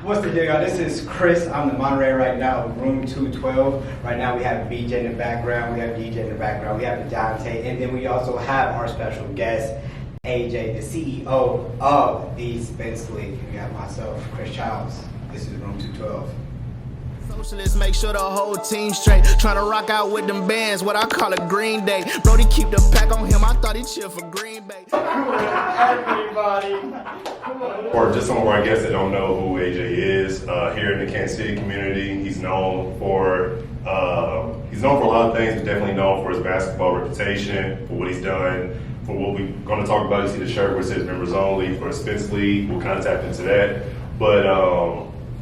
What's the deal, y'all? This is Chris. I'm the moderator right now of Room 212. Right now we have BJ in the background, we have DJ in the background, we have Dante, and then we also have our special guest, AJ, the CEO of the Spence League. We have myself, Chris Childs. This is Room 212. Socialists make sure the whole team straight. Tryna rock out with them bands, what I call a Green Day. Brody keep the pack on him, I thought he chill for Green Bay. Everybody. Or just some of our guests that don't know who AJ is, here in the Kansas City community, he's known for a lot of things, but definitely known for his basketball reputation, for what he's done, for what we're going to talk about. You see the shirt where it says members only for the Spence League. We'll kind of tap into that, but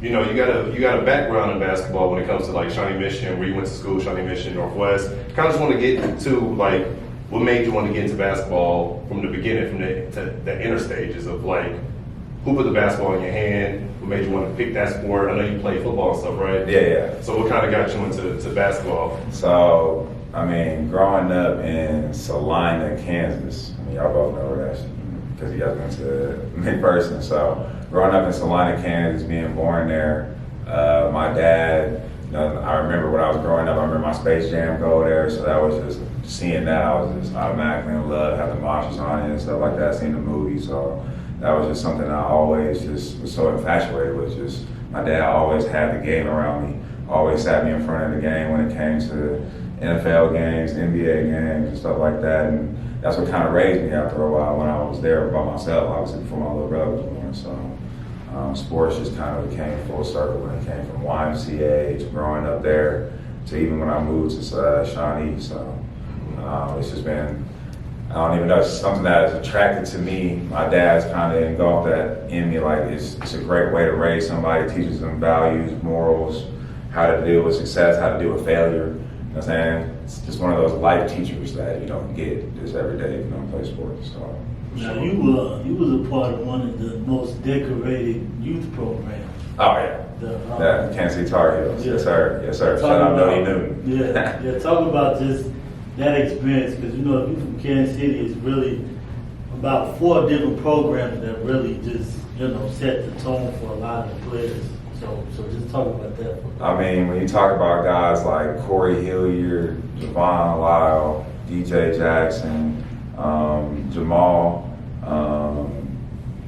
you know, you got a background in basketball when it comes to like Shawnee Mission, where you went to school, Shawnee Mission, Northwest. Kind of just want to get into like what made you want to get into basketball from the beginning, from the inner stages of like who put the basketball in your hand, what made you want to pick that sport. I know you play football and stuff, right? Yeah. So what kind of got you into basketball? So, I mean, growing up in Salina, Kansas, I mean, y'all both know where that's because you guys went to McPherson. So, growing up in Salina, Kansas, being born there, my dad, you know, I remember when I was growing up, I remember my Space Jam go there. So that was just, seeing that, I was just automatically in love, having the monsters on it and stuff like that, seeing the movie. So that was just something I always just was so infatuated with. Just my dad always had the game around me, always sat me in front of the game when it came to NFL games, NBA games, and stuff like that. And that's what kind of raised me after a while when I was there by myself, obviously before my little brother was born. So sports just kind of became full circle when it came from YMCA to growing up there to even when I moved to Shawnee. So it's just been, I don't even know, it's something that is attracted to me. My dad's kind of engulfed that in me, like it's a great way to raise somebody, teaches them values, morals, how to deal with success, how to deal with failure. You know what I'm saying? It's just one of those life teachers that you don't get just every day if you don't play sports. So, now you was a part of one of the most decorated youth programs. Oh yeah. The Kansas City Tar Heels. Yeah. Yes sir. Yes sir. Shout out Donnie Newton. Yeah. Talk about just that experience, because you know, if you're from Kansas City, it's really about 4 different programs that really just, you know, set the tone for a lot of the players. So just talk about that. I mean, when you talk about guys like Corey Hilliard, Javon Lyle, DJ Jackson, Jamal,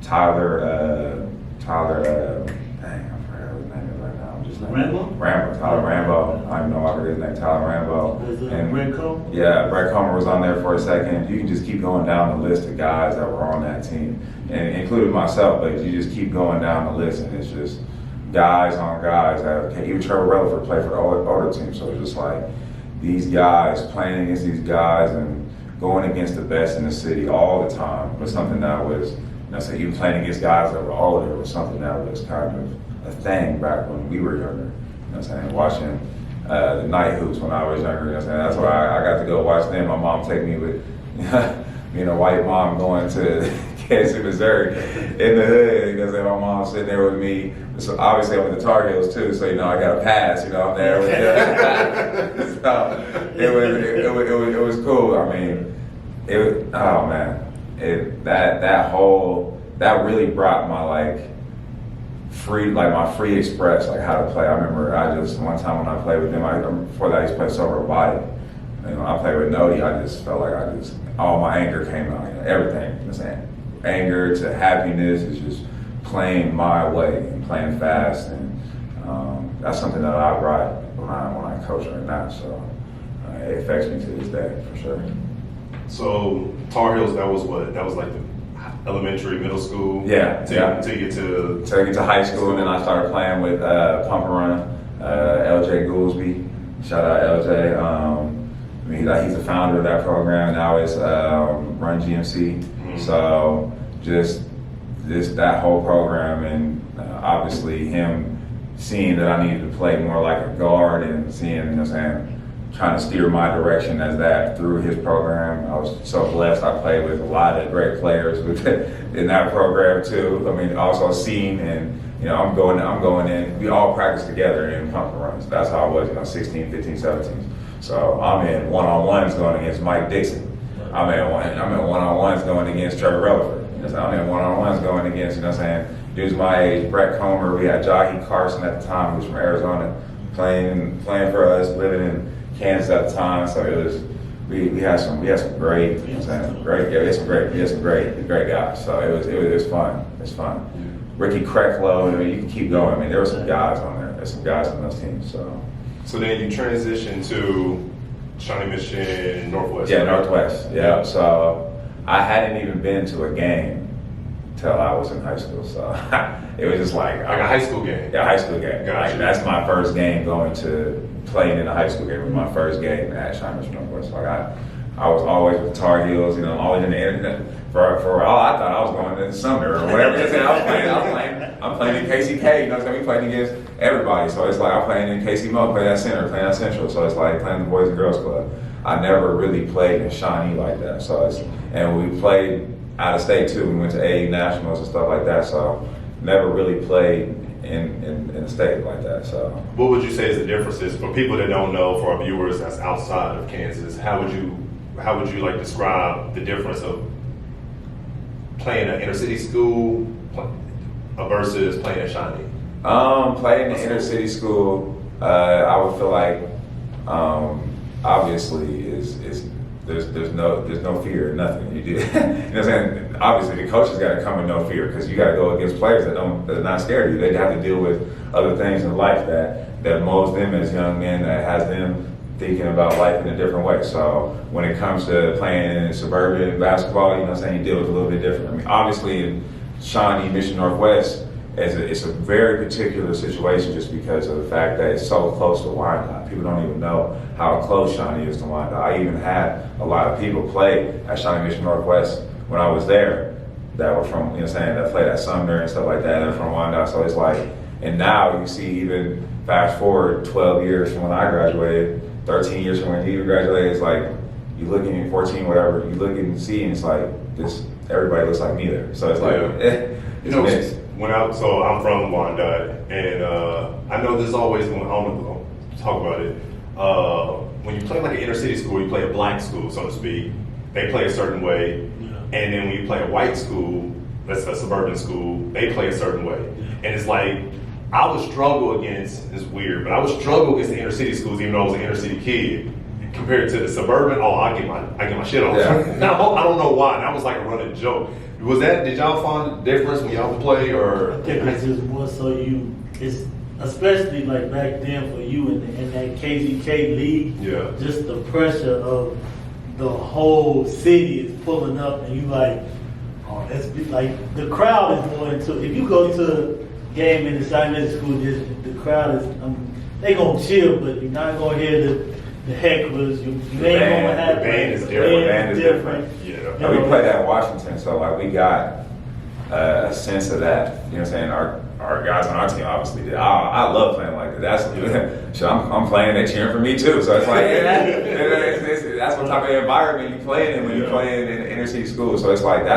Tyler, dang, I forgot his name is right now. I'm just Tyler Rambo. I don't even know why I forget his name, Tyler Rambo. Was it Brett Comer? Yeah, Brett Comer was on there for a second. You can just keep going down the list of guys that were on that team, and including myself, but you just keep going down the list, and it's just guys on guys that even Trevor Rutherford played for the older team. So it's just like these guys playing against these guys and going against the best in the city all the time was something that was, so even playing against guys that were older was something that was kind of a thing back when we were younger. You know what I'm saying? Watching the night hoops when I was younger. You know what I'm saying? That's why I got to go watch them. My mom take me with, being a white mom going to Kansas City, Missouri in the hood. You know what I'm saying? My mom sitting there with me. So obviously I'm with the Tar Heels too, so you know I got a pass. You know I'm there with them. So it was cool. I mean, oh man, that really brought my my free express, like how to play. I remember one time when I played with them, before that I used to play so robotic. And when I played with Nodi, I just felt like all my anger came out, you know, everything. You know what I'm saying? Anger to happiness is just playing my way and playing fast, and that's something that I brought when I coach right now. So it affects me to this day for sure. So Tar Heels, that was like the elementary, middle school. Yeah. Till you get to high school, and then I started playing with Pump and Run, LJ Goolsby. Shout out LJ. I mean, he's the founder of that program. Now it's Run GMC. Mm-hmm. So just that whole program, and obviously him seeing that I needed to play more like a guard, and seeing, you know what I'm saying, trying to steer my direction as that through his program. I was so blessed. I played with a lot of great players in that program too. I mean, also seeing, and you know, I'm going in. We all practice together in pump and runs. That's how I was, you know, 16, 15, 17. So I'm in one-on-ones going against Mike Dixon. I'm in one-on-ones going against Trevor Rutherford. I'm in one-on-ones going against, you know what I'm saying, dudes my age, Brett Comer, we had Jahi Carson at the time, who was from Arizona, playing for us, living in Kansas at the time. So it was, we had some great, you know what I'm saying, great, yeah, we had some great guys. So it was fun. It's fun. Ricky Krecklow, I mean, you can keep going. I mean, there were some guys on there. There's some guys on those teams. So then you transitioned to Shawnee Mission Northwest. Yeah, right? Northwest. Yeah. So I hadn't even been to a game till I was in high school. So it was just like Like a high school game. Yeah, high school game. Gotcha. Like, that's my first game going to playing in a high school game. It was my first game at Shawnee Mission Northwest. Like I was always with Tar Heels, you know, always in the internet. For all I thought I was going to Sumner or whatever. I'm playing in KCK, you know what I'm saying? We playing against everybody. So it's like I'm playing in KC Mo, playing at Center, playing at Central. So it's like playing the Boys and Girls Club. I never really played in Shawnee like that. And we played out of state too. We went to AU Nationals and stuff like that. So never really played in the state like that. So What would you say is the differences for people that don't know, for our viewers that's outside of Kansas? How would you like describe the difference of playing an inner city school versus playing at Shawnee? Playing in the inner city school, I would feel like obviously is there's no fear, nothing. You do, you know what I'm saying? Obviously, the coaches got to come with no fear because you got to go against players that are not scared of you. They have to deal with other things in life that molds them as young men, that has them thinking about life in a different way. So when it comes to playing in suburban basketball, you know what I'm saying, you deal with it a little bit different. I mean, obviously in Shawnee Mission Northwest, it's a very particular situation just because of the fact that it's so close to Wyandotte. People don't even know how close Shawnee is to Wyandotte. I even had a lot of people play at Shawnee Mission Northwest when I was there that were from, you know what I'm saying, that played at Sumner and stuff like that, and from Wyandotte. So it's like, and now you see, even fast forward 12 years from when I graduated, 13 years from when you graduated, it's like, you look in 14, whatever, you look and see, and it's like, this, everybody looks like me there. So it's like, it's mixed. So I'm from Wyandotte, and I know there's always, I don't know, talk about it. When you play like an inner city school, you play a black school, so to speak. They play a certain way, and then when you play a white school, that's a suburban school, they play a certain way. And it's like, I would struggle against, it's weird, but I would struggle against the inner city schools even though I was an inner city kid. Compared to the suburban, I get my shit off. Yeah. Now, I don't know why. That was like a running joke. Did y'all find the difference when y'all play, or? I think it's just more so it's especially like back then for you in that KZK league. Yeah. Just the pressure of the whole city is pulling up, and you like, oh, that's like the crowd is more into. If you go to a game in the Shawnee school, the crowd is they gonna chill, but you're not gonna hear the hecklers. You ain't gonna have the band is different. The band is different. Yeah. And we played at Washington, so like we got a sense of that. You know what I'm saying? Our guys on our team obviously did. I love playing like that. That's so I'm playing. They cheering for me too. So it's like that's what type of environment you play in when you play in inner city school. So it's like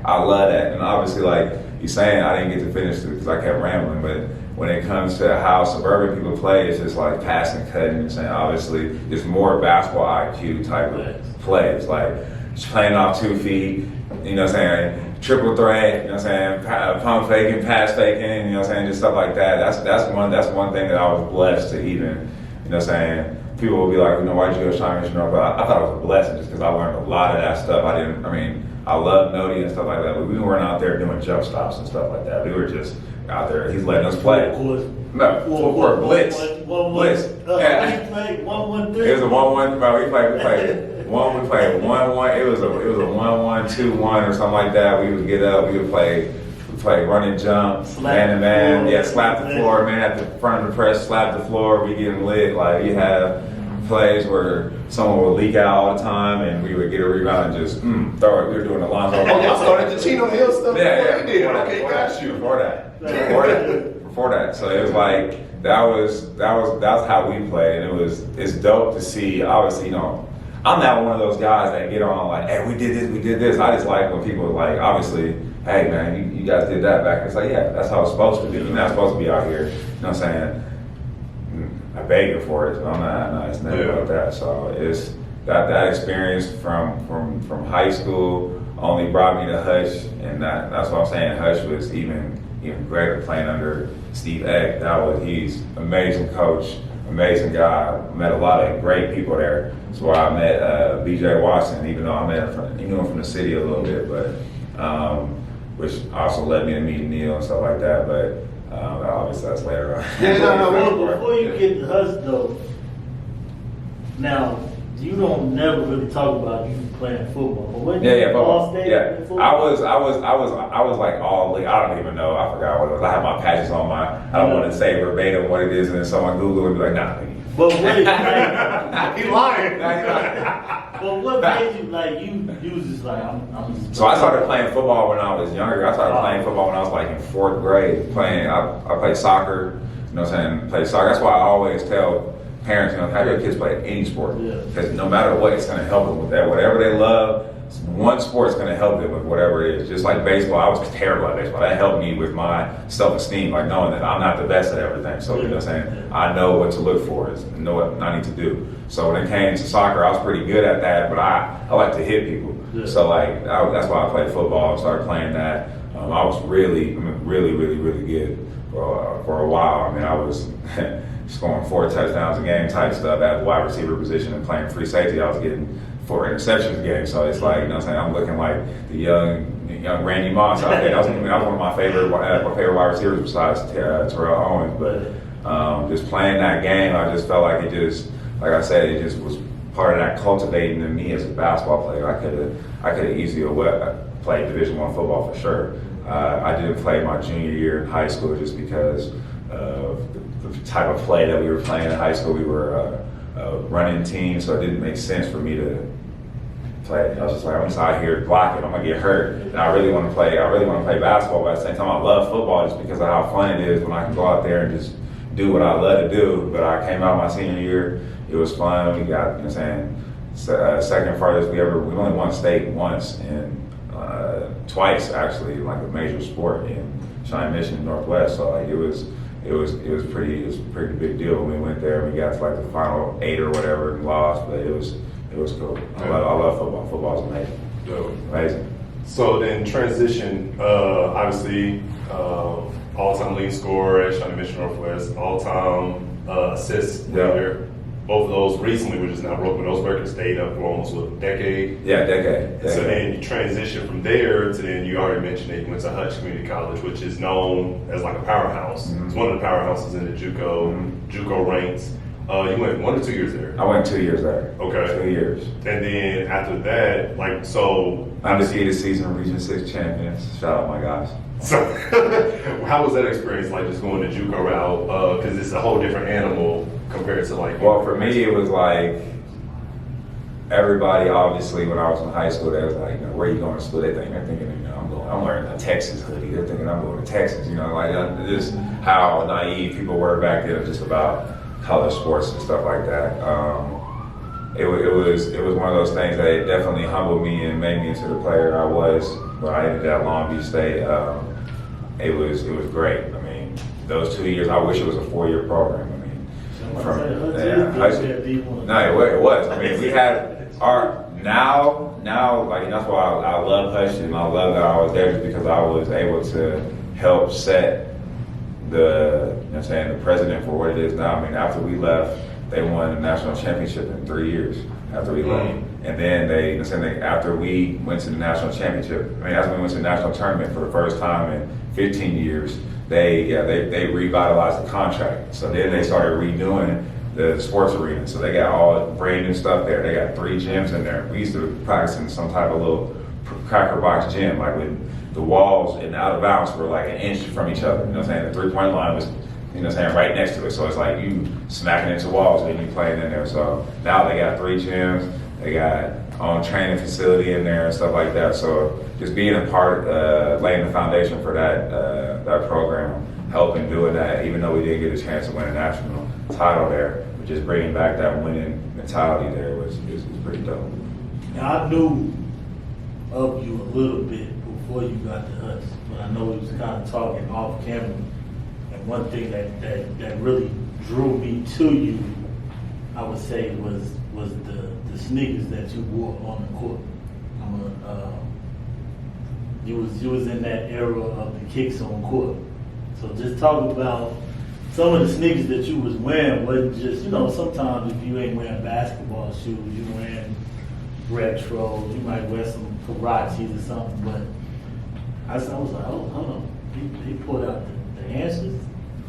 I love that. And obviously, like you're saying, I didn't get to finish it because I kept rambling. But when it comes to how suburban people play, it's just like passing, cutting, and saying. Obviously, it's more basketball IQ type of plays, like just playing off 2 feet. You know what I'm saying? Triple threat, you know what I'm saying? Pump faking, pass faking, you know what I'm saying? Just stuff like that. That's one thing that I was blessed to even, you know what I'm saying? People will be like, you know, why'd you go to Shawnee Mission? But I thought it was a blessing just because I learned a lot of that stuff. I love Nodi and stuff like that, but we weren't out there doing jump stops and stuff like that. We were just out there. He's letting us play. No, full court blitz. Blitz. Yeah. 1-1-3. It was a 1-1, bro. We played 1-1. It was a 1-1-2-1 or something like that. We would get up. We would play run and jump, man to man. Yeah, slap the floor, man at the front of the press, slap the floor. We getting lit. Like you have plays where someone would leak out all the time, and we would get a rebound and just throw it. We were doing Alonzo. Oh, y'all started the Chino Hill stuff. Yeah. Okay, got you. Before that. So it was like that's how we played, and it's dope to see. Obviously, you know, I'm not one of those guys that get on like, hey, we did this. I just like when people are like, obviously, hey man, you guys did that back. It's like, yeah, that's how it's supposed to be. You're not supposed to be out here, you know what I'm saying? I beg you for it. So I'm not. It's never about that. So it's that experience from high school only brought me to Hush, and that's what I'm saying. Hush was even even greater playing under Steve Eck. He's amazing coach, amazing guy. Met a lot of great people there. That's why I met BJ Watson, even though I met him from the city a little bit, but which also led me to meet Neil and stuff like that. But obviously that's later on. Before you get to Hus though, now you don't never really talk about you playing football, but when you all state football? I was like all league. I don't even know. I forgot what it was. I have my patches on my. I don't want to say verbatim what it is, and then someone Google it and be like, nah. But wait, like, He lying. but what made you like you was just like I'm just. So I started playing football when I was younger. I started playing football when I was like in 4th grade. I played soccer. You know what I'm saying? Played soccer. That's why I always tell parents, have your kids play any sport. Because no matter what, it's going to help them with that. Whatever they love, one sport's going to help them with whatever it is. Just like baseball, I was terrible at baseball. That helped me with my self-esteem, like knowing that I'm not the best at everything. So, you know what I'm saying? I know what to look for, know what I need to do. So when it came to soccer, I was pretty good at that, but I like to hit people. So like, that's why I played football. I started playing that. I was really good for a while. I mean, I was scoring 4 touchdowns a game type stuff at the wide receiver position and playing free safety. I was getting 4 interceptions a game. So it's like, you know what I'm saying, I'm looking like the young Randy Moss out there. That was one of my favorite wide receivers besides Terrell Owens. But just playing that game, I just felt like it just, like I said, it just was part of that cultivating in me as a basketball player. I could have easily played Division I football for sure. I didn't play my junior year in high school just because of the type of play that we were playing in high school. We were a running team, so it didn't make sense for me to play. I was just like, I'm just out here blocking. I'm gonna get hurt, and I really want to play. I really want to play basketball, but at the same time, I love football just because of how fun it is when I can go out there and just do what I love to do. But I came out my senior year. It was fun. We got, you know what I'm saying, second farthest we only won state once and twice actually, like a major sport in Cheyenne Mission Northwest. So like it was a pretty big deal when we went there. We got to like the final 8 or whatever and lost, but it was cool. I love football. Football's amazing. Amazing. So then transition, obviously, all-time leading scorer at Cheyenne Mission Northwest, all-time assist leader. Both of those recently were just now broken. Those records stayed up for almost a decade. Yeah, decade. So then you transition from there to then you already mentioned that you went to Hutch Community College, which is known as like a powerhouse. Mm-hmm. It's one of the powerhouses in the JUCO ranks. You went 1 or 2 years there? I went 2 years there. Okay. 2 years. And then after that, like, so. Undefeated season, Region 6 champions. Shout out my guys. So, how was that experience, like just going the JUCO route? Because it's a whole different animal compared to like. Well, for me, it was like everybody. Obviously, when I was in high school, they was like, where are you going to school? They're thinking, I'm wearing a Texas hoodie. They're thinking I'm going to Texas. Like just how naive people were back then, just about color sports and stuff like that. It was one of those things that definitely humbled me and made me into the player I was when I ended at Long Beach State. It was great. I mean, those 2 years, I wish it was a 4-year program. I mean, it was. I mean, we had our now like that's why I love Hush and I love that I was there just because I was able to help set the president for what it is now. I mean, after we left, they won the national championship in 3 years after we left. And then after we went to the national championship, as we went to the national tournament for the first time in 15 years, they revitalized the contract. So then they started redoing the sports arena. So they got all brand new stuff there. They got 3 gyms in there. We used to practice in some type of little cracker box gym, like with the walls and the out of bounds were like an inch from each other. The 3-point line was right next to it. So it's like you smacking into walls and you playing in there. So now they got 3 gyms. They got own training facility in there and stuff like that. So just being a part, laying the foundation for that program, helping doing that, even though we didn't get a chance to win a national title there, but just bringing back that winning mentality there was pretty dope. Now I knew of you a little bit before you got to us, but I know we was kind of talking off camera. And one thing that really drew me to you, I would say, was the sneakers that you wore on the court. You was in that era of the kicks on court. So just talk about some of the sneakers that you was wearing. Wasn't just, sometimes if you ain't wearing basketball shoes, you wearing retros, you might wear some Karachis or something. But I was like, oh, hold on. He pulled out the answers.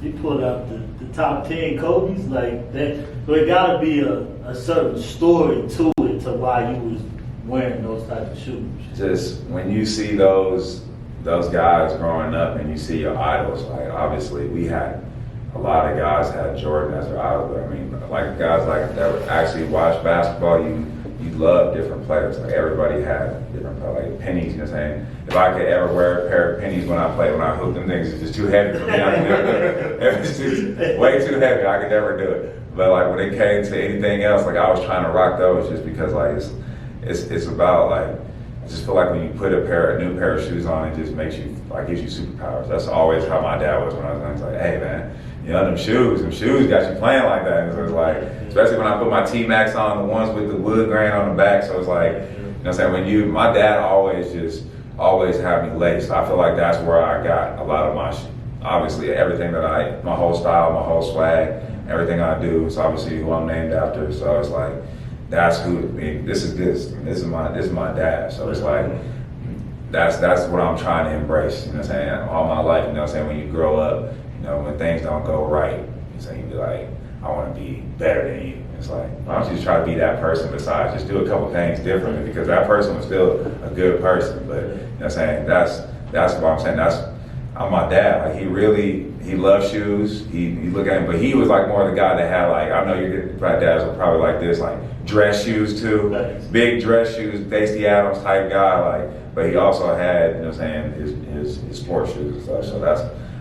He pulled out the top 10 Kobe's like that. So it got to be a certain story to it, to why you was wearing those type of shoes. Just when you see those guys growing up and you see your idols, like obviously we had a lot of guys had Jordan as their idol, but I mean, like guys like that actually watch basketball, you love different players. Like everybody had different players, like pennies, you know what I'm saying? If I could ever wear a pair of pennies when I hoop them things, it's just too heavy for me. I could never do it. It's just way too heavy. I could never do it. But like when it came to anything else, like I was trying to rock those just because like it's about like, I just feel like when you put a new pair of shoes on, it just makes you, like gives you superpowers. That's always how my dad was when I was young. He's like, hey man, them shoes got you playing like that. And so it's like, especially when I put my T-Max on, the ones with the wood grain on the back. So it's like, you know what I'm saying, my dad always had me laced. I feel like that's where I got a lot of obviously everything my whole style, my whole swag, everything I do is obviously who I'm named after. So it's like, that's who, this is my dad. So it's like, that's what I'm trying to embrace, you know what I'm saying, all my life, you know what I'm saying, when you grow up, when things don't go right, you be like, I want to be better than you. It's like, why don't you just try to be that person besides just do a couple things differently, because that person was still a good person. But, you know what I'm saying, that's what I'm saying, I'm my dad. Like he loved shoes. He look at him, but he was like more the guy that had like, I know your dads were probably like this, like dress shoes too, big dress shoes, Stacey Adams type guy, like, but he also had, you know what I'm saying, his sports shoes and stuff. So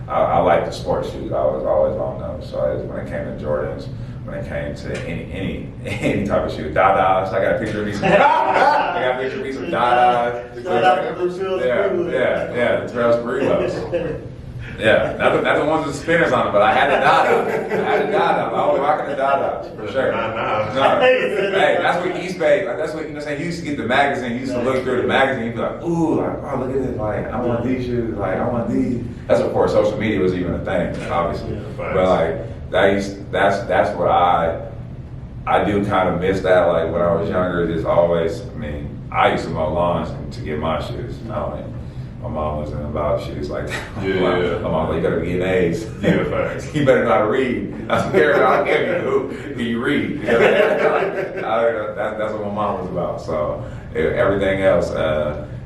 I like the sports shoes. I was always on those. So when it came to Jordans, when it came to any type of shoe, Dadas, I got a picture of me some Dadas. Shout out to the Trail Yeah, the Trail Spirilos. Yeah, not the ones with the spinners on them, but I had the Dada. I was rocking the Dadas, for sure. No. Hey, that's what East Bay, like, that's what, you know what I'm saying, he used to get the magazine, he used to look through the magazine, he'd be like, ooh, like, oh, look at this, like, I want these shoes, like, I want these. That's before social media was even a thing, obviously. But like, that's what I do kind of miss that, like, when I was younger, just always, I used to mow lawns to get my shoes. My mom wasn't about shoes like that. My mom was like, you better be getting A's. Yeah, facts. You better know how to read. I don't care I'll give you. Can you read? That's what my mom was about. So everything else,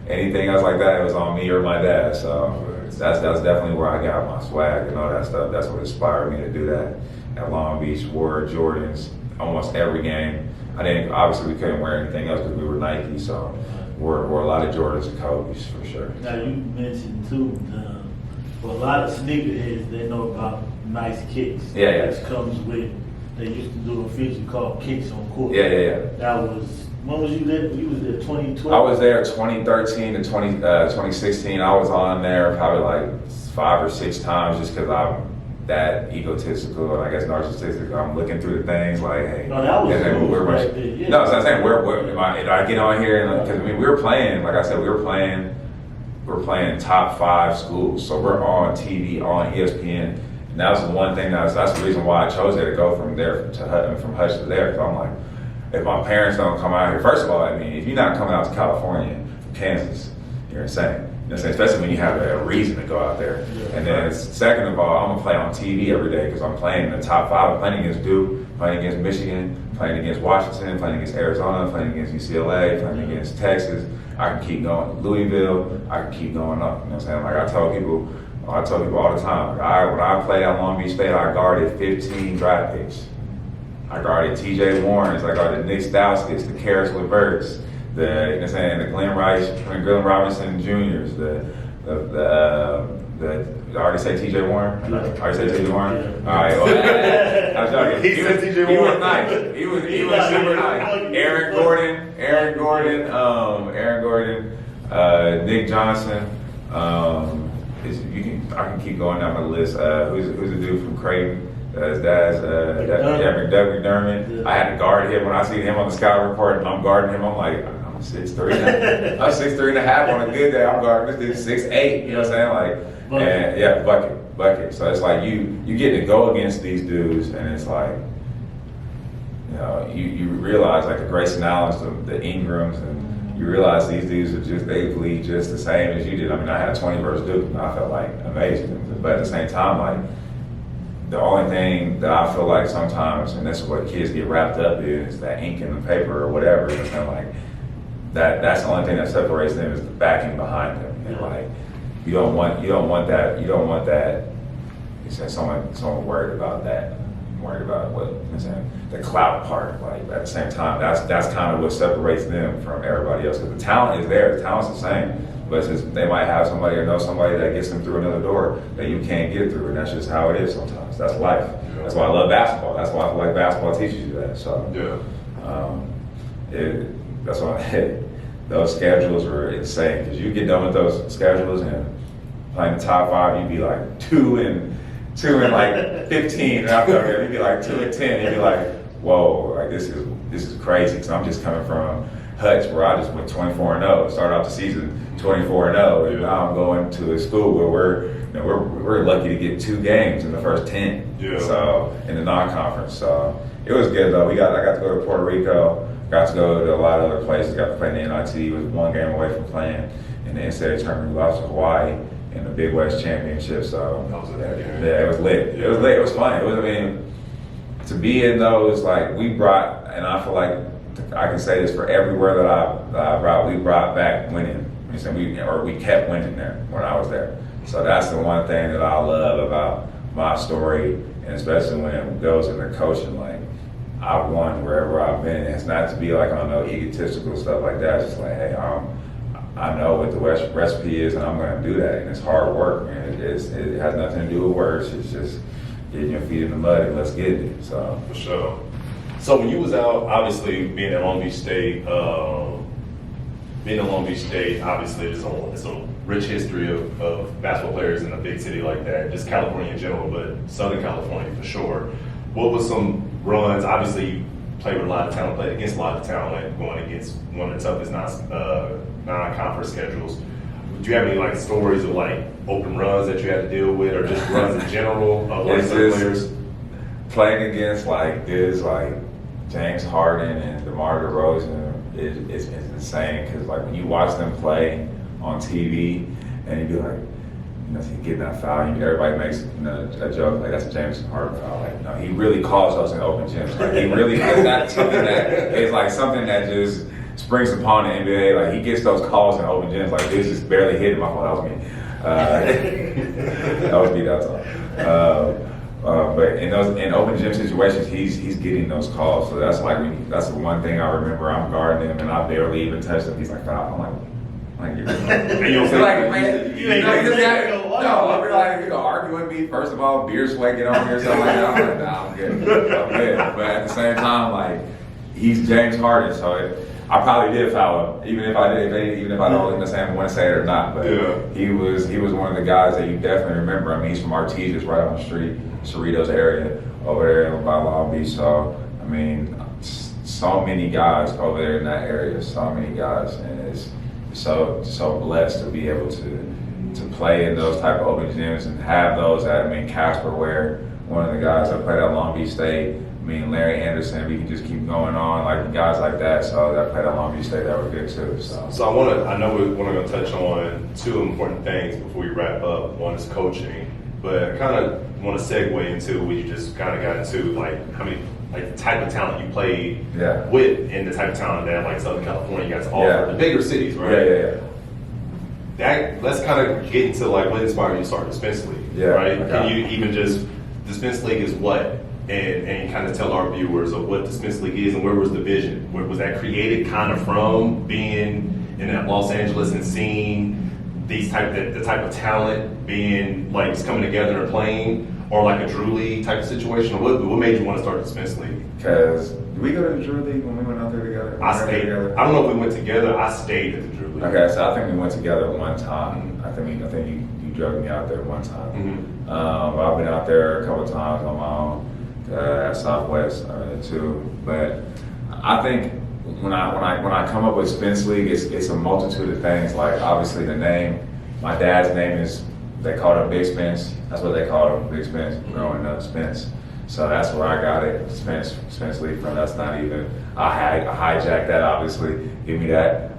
anything else like that, it was on me or my dad. So that's definitely where I got my swag and all that stuff. That's what inspired me to do that. At Long Beach, wore Jordans almost every game. Obviously we couldn't wear anything else because we were Nike, so wore a lot of Jordans and Kobe's for sure. Now you mentioned too, for a lot of sneakerheads, they know about nice kicks. Yeah. Which comes with, they used to do a feature called Kicks on Court. Yeah. That was, when was you there? You was there 2012? I was there 2013 to 2016. I was on there probably like 5 or 6 times just because I'm that egotistical and I guess narcissistic. I'm looking through the things like, hey, no, that was right there. Yeah. No, so I'm saying, did I get on here and because we were playing, like I said, we were playing top 5 schools, so we're on TV, on ESPN, and that was the one thing that's the reason why I chose there to go from there from Hutch to there. Because I'm like, if my parents don't come out here, first of all, if you're not coming out to California from Kansas, you're insane. You know, especially when you have a reason to go out there. Yeah, and then second of all, I'm gonna play on TV every day because I'm playing in the top 5. I'm playing against Duke, playing against Michigan, playing against Washington, playing against Arizona, playing against UCLA, playing against Texas. I can keep going. Louisville, I can keep going up. You know what I'm saying? Like I tell people all the time. When I played at Long Beach State, I guarded 15 draft picks. I guarded T.J. Warrens, I guarded Nick Stauskas, the Karis LeVerts, you know what I'm saying, the Glenn Robinson Juniors, did I already say T.J. Warren? I already say T.J. Warren? Yeah. All right, well, I was joking. He said T.J. Warren. He was nice. He was super nice. Aaron Gordon, Nick Johnson. I can keep going down the list. Who's the dude from Creighton? His dad's Doug McDermott. Yeah. I had to guard him when I see him on the scout report, and I'm guarding him. I'm like, I'm 6'3". I'm 6'3.5" on a good day. I'm guarding this dude 6'8". You know what I'm saying? Like, And yeah, bucket. So it's like you get to go against these dudes, and it's like, you know, you realize like the Grayson Allens, the Ingrams, and you realize these dudes are just, they bleed just the same as you did. I mean, I had a 20 versus Duke, and I felt like amazing. But at the same time, like, the only thing that I feel like sometimes, and this is what kids get wrapped up in, is that ink in the paper or whatever. It's kind of like that's the only thing that separates them is the backing behind them. And like, you don't want that. You said someone worried about that. Worried about what I'm saying, the clout part. Like at the same time, that's kind of what separates them from everybody else. Because the talent is there, the talent's the same, but it's just, they might have somebody or know somebody that gets them through another door that you can't get through, and that's just how it is sometimes. That's life. Yeah. That's why I love basketball. That's why I feel like basketball teaches you that. So that's why those schedules were insane, because you get done with those schedules and playing the top 5, you'd be like 2 and like 15, and after that, you'd be like 2 and 10, and you'd be like, whoa, like this is crazy. Because I'm just coming from Hutch, where I just went 24-0, started off the season 24-0, and now I'm going to a school where we're lucky to get 2 games in the first 10. Yeah. So in the non-conference, so it was good though. I got to go to Puerto Rico, got to go to a lot of other places, got to play in the NIT. Was 1 game away from playing in the NCAA tournament. We lost to Hawaii in the Big West Championship. So yeah, it was lit. It was lit. It was fun. It was, I mean, to be in those, like, we brought, and I feel like I can say this for everywhere that I brought, we brought back winning. We kept winning there when I was there. So that's the one thing that I love about my story, and especially when it goes into coaching. Like, I've won wherever I've been. It's not to be like on no egotistical stuff like that. It's just like, hey, I know what the recipe is, and I'm going to do that. And it's hard work, and it has nothing to do with words. It's just getting your feet in the mud and let's get it. So for sure. So when you was out, obviously being at Long Beach State, obviously it's a rich history of basketball players in a big city like that, just California in general, but Southern California for sure. What was some runs? Obviously, you played with a lot of talent, played against a lot of talent, going against one of the toughest non-conference schedules. Do you have any like stories of like open runs that you had to deal with, or just runs in general of like some players? Playing against like dudes like James Harden and DeMar DeRozan is insane, because like when you watch them play on TV and you be like, you know, he getting that foul, and everybody makes, you know, a joke like that's a James Harden foul. Like, no, he really calls us in open gyms. Like, he really is not something that is like something that just springs upon the NBA. Like, he gets those calls in open gyms. Like, this is barely hitting my phone. That was me. That was me. That's all. But in open gym situations, he's getting those calls. So that's like that's the one thing I remember. I'm guarding him, and I barely even touched him. He's like, foul. I'm like, you're like, man, you ain't like this guy. No, I'm like, you know, argue with me. First of all, beer sweat get on me or something like that. I'm like, nah, I'm good. But at the same time, like, he's James Harden, so I probably did foul him, even if I don't understand want to say it or not. But he was one of the guys that you definitely remember. I mean, he's from Artesia's, right on the street, Cerritos area over there by Long Beach. So I mean, so many guys over there in that area, so many guys, and it's so blessed to be able to play in those type of open gyms and have those. I mean, Casper Ware, one of the guys that played at Long Beach State. I mean, Larry Anderson, we can just keep going on, like guys like that. So that played at Long Beach State, that were good too. So I know we're going to touch on 2 important things before we wrap up. One is coaching, but I kind of want to segue into what you just kind of got into, like how many, like the type of talent you played with, and the type of talent that like Southern California got to offer, the bigger cities, right? Let's kind of get into like what inspired you to start the Spence League, right? Okay. Can you even just, the Spence League is what? And kind of tell our viewers of what the Spence League is, and where was the vision? Where was that created kind of from, being in Los Angeles and seeing the type of talent being like just coming together and playing, or like a Drew League type of situation? Or what made you want to start the Spence League? Because did we go to the Drew League when we went out there together? I stayed. Together? I don't know if we went together. I stayed at the Drew League. Okay, so I think we went together one time. I think you drugged me out there one time. Mm-hmm. I've been out there a couple of times on my own. At Southwest too, but I think when I come up with Spence League, it's a multitude of things. Like obviously the name, my dad's name is they called him Big Spence. That's what they called him, Big Spence, growing up, Spence. So that's where I got it, Spence League from. That's not even, I hijacked that, obviously. Give me that.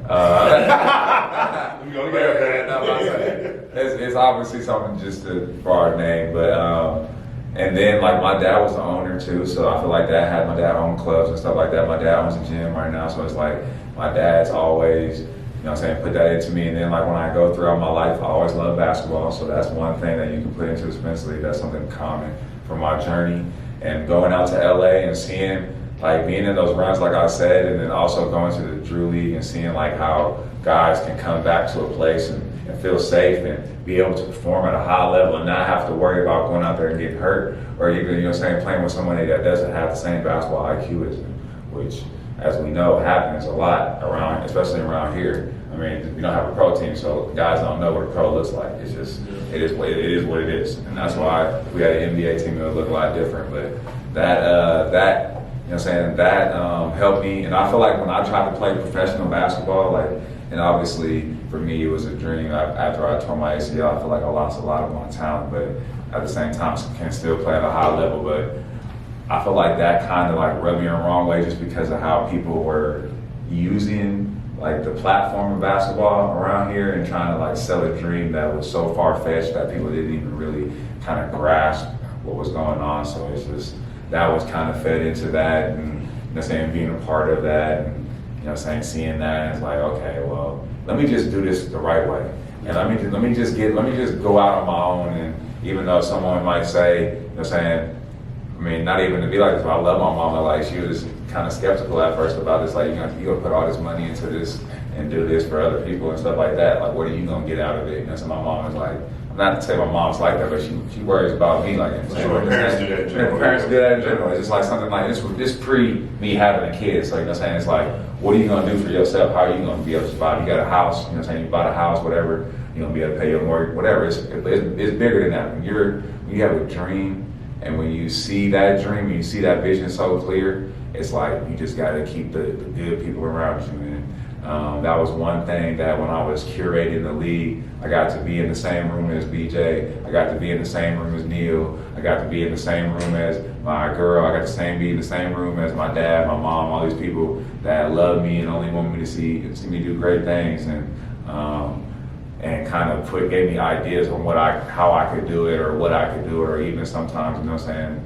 It's obviously something just for our name, but and then like my dad was the owner too, so I feel like my dad owned clubs and stuff like that. My dad owns a gym right now, so it's like my dad's always, you know what I'm saying, put that into me. And then like when I go throughout my life, I always love basketball, so that's one thing that you can put into the Spence League. That's something common from my journey. And going out to LA and seeing, like being in those runs, like I said, and then also going to the Drew League and seeing like how guys can come back to a place and feel safe and be able to perform at a high level and not have to worry about going out there and getting hurt, or even, you know what I'm saying, playing with somebody that doesn't have the same basketball IQ as them, which, as we know, happens a lot around, especially around here. I mean, we don't have a pro team, so guys don't know what a pro looks like. It's just, it is what it is. And that's why if we had an NBA team, it would look a lot different. But that you know what I'm saying, that helped me. And I feel like when I tried to play professional basketball, like, and obviously for me it was a dream. After I tore my ACL, I feel like I lost a lot of my talent, but at the same time can still play at a high level. But I feel like that kind of like rubbed me the wrong way just because of how people were using like the platform of basketball around here and trying to like sell a dream that was so far-fetched that people didn't even really kind of grasp what was going on. So it's just, that was kind of fed into that, and you know what I'm saying, being a part of that, and you know what I'm saying, seeing that, and it's like, okay, well, let me just do this the right way. And let me just go out on my own. And even though someone might say, you know what I'm saying, I mean, not even to be like this, but I love my mama. Like, she was kind of skeptical at first about this. Like, you gonna put all this money into this and do this for other people and stuff like that. Like, what are you gonna get out of it? You know, so my mom was like, not to say my mom's like that, but she worries about me. Like, sure, parents do that in general. Parents do that in general. It's just like something like this pre me having a kid. So you know what I'm saying? It's like, what are you gonna do for yourself? How are you gonna be able to survive? You got a house. You know what I'm saying? You bought a house, whatever. You're gonna be able to pay your mortgage, whatever. It's bigger than that. When you have a dream. And when you see that dream, and you see that vision so clear, it's like you just got to keep the good people around you. And that was one thing that when I was curating the league, I got to be in the same room as BJ. I got to be in the same room as Neil. I got to be in the same room as my girl. I got to be in the same room as my dad, my mom, all these people that love me and only want me to see me do great things. And kind of gave me ideas on how I could do it, or what I could do it, or even sometimes, you know what I'm saying,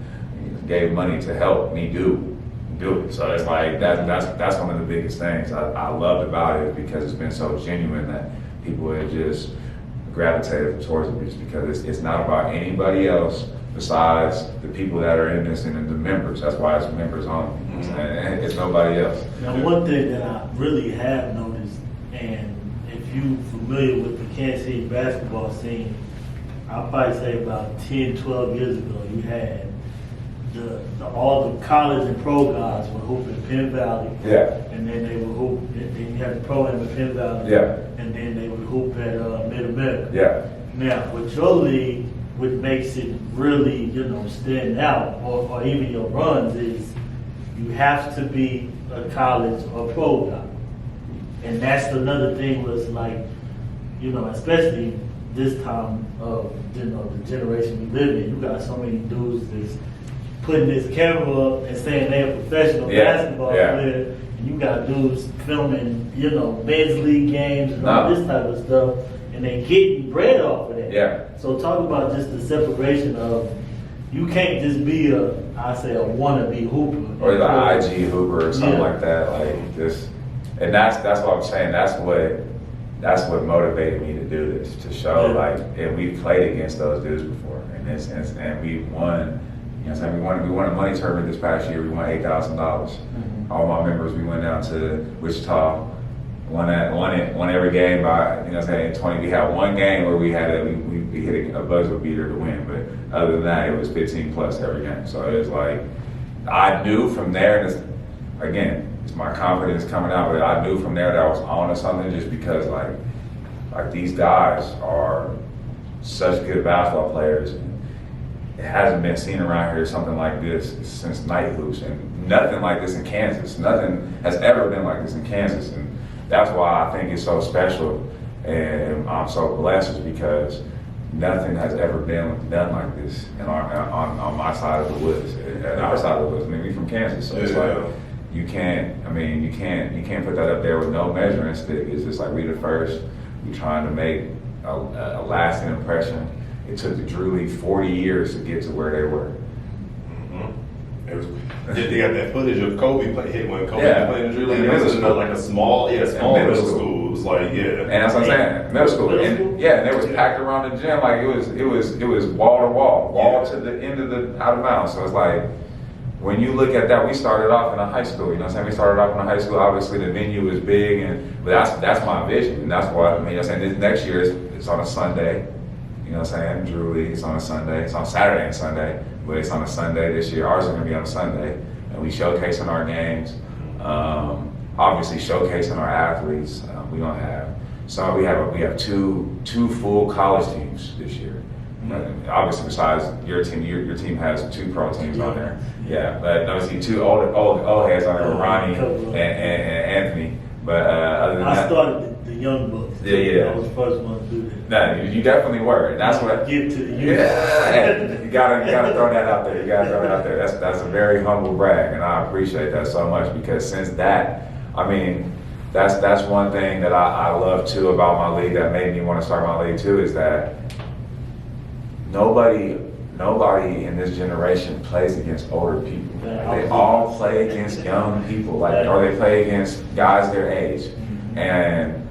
gave money to help me do it. So it's like that's one of the biggest things I loved about it, because it's been so genuine that people have just gravitated towards it, just because it's not about anybody else besides the people that are in this and the members. That's why it's members only. And it's nobody else. Now, one thing that I really have noticed, and if you're familiar with the Kansas City basketball scene, I'll probably say about 10, 12 years ago, you had all the college and pro guys were hooping Penn Valley. Yeah. And then they would hoop, then you had the pro in Penn Valley. Yeah. And then they would hoop at Mid-America. Yeah. Now, with your league, what makes it really, stand out, or even your runs, is you have to be a college or pro guy. And that's another thing was like, especially this time of, the generation we live in, you got so many dudes that's putting this camera up and saying they're a professional basketball player, and you got dudes filming, Spence League games and all this type of stuff, and they getting bread off of that. Yeah. So talk about just the separation of, you can't just be a wannabe hooper. Or the IG hooper or something like that. Like this, and that's what I'm saying. That's what motivated me to do this, to show and we played against those dudes before, and we won. You know what I'm saying? We won a money tournament this past year. We won $8,000. Mm-hmm. All my members, we went down to Wichita, won every game by, 20. We had one game where we hit a buzzer beater to win, but other than that, it was 15 plus every game. So it was like, I knew from there, and it's my confidence coming out, but I knew from there that I was on to something, just because like these guys are such good basketball players. It hasn't been seen around here something like this since night hoops, and nothing like this in Kansas. Nothing has ever been like this in Kansas, and that's why I think it's so special, and I'm so blessed, is because nothing has ever been done like this on my side of the woods, at our side of the woods. I mean, we from Kansas, so it's like you can't put that up there with no measuring stick. It's just like we the first. We trying to make a lasting impression. It took the Drew League 40 years to get to where they were. They got that footage of Kobe hit when Kobe played in the Drew League. It was like a small middle school. It was like and that's what I'm saying, middle school. And it was packed around the gym like it was wall to wall to the end of the out of bounds. So it's like when you look at that, we started off in a high school. You know what I'm saying? We started off in a high school. Obviously, the venue was big, but that's my vision, and that's why I'm saying this next year it's on a Sunday. You know what I'm saying? Drew League, it's on a Sunday. It's on Saturday and Sunday, but it's on a Sunday this year. Ours is going to be on a Sunday, and we showcasing our games. Obviously, showcasing our athletes. We don't have we have two full college teams this year. Obviously, besides your team has 2 pro teams on there. Yeah, but obviously 2 old heads on there, Ronnie and Anthony. But other than that, I started the young bucks. Yeah. I was the first one to do that. No, you definitely were. And that's what give to the youth. Yeah, you gotta throw that out there. You gotta throw that out there. That's a very humble brag, and I appreciate that so much because since that, I mean, that's one thing that I love too about my league that made me want to start my league too is that nobody in this generation plays against older people. They all play against young people, or they play against guys their age. And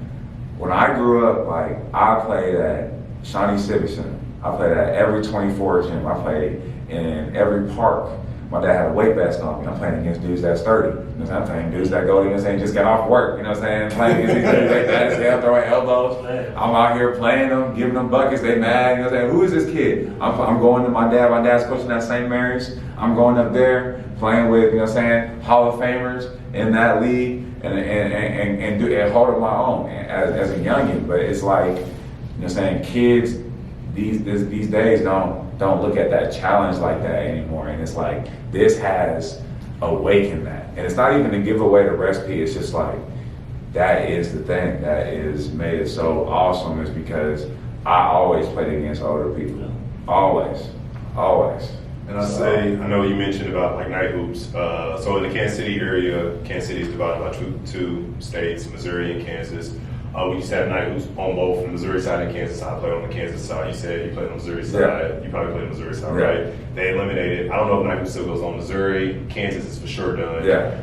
when I grew up, I played at Shawnee Civic Center. I played at every 24 gym. I played in every park. My dad had a weight vest on me. I'm playing against dudes that's 30. You know what I'm saying? I'm playing dudes that go, you know what I'm saying, just got off work. You know what I'm saying? Playing against these dudes like that, they're throwing elbows. I'm out here playing them, giving them buckets. They mad. You know what I'm saying? Who is this kid? I'm going to my dad. My dad's coaching at St. Mary's. I'm going up there playing with, you know what I'm saying, Hall of Famers in that league and holding my own as a youngin'. But it's like, you know what I'm saying, kids these days don't look at that challenge like that anymore. And it's like, this has awakened that. And it's not even to give away the recipe, it's just like, that is the thing that is made it so awesome is because I always played against older people. Always. And I know you mentioned about like night hoops. So in the Kansas City area, Kansas City is divided by two states, Missouri and Kansas. We used to have night hoops on both the Missouri side and Kansas side. I played on the Kansas side. You said you played on the Missouri side. Yeah. You probably played on the Missouri side, right? They eliminated. I don't know if night hoops still goes on Missouri. Kansas is for sure done. Yeah.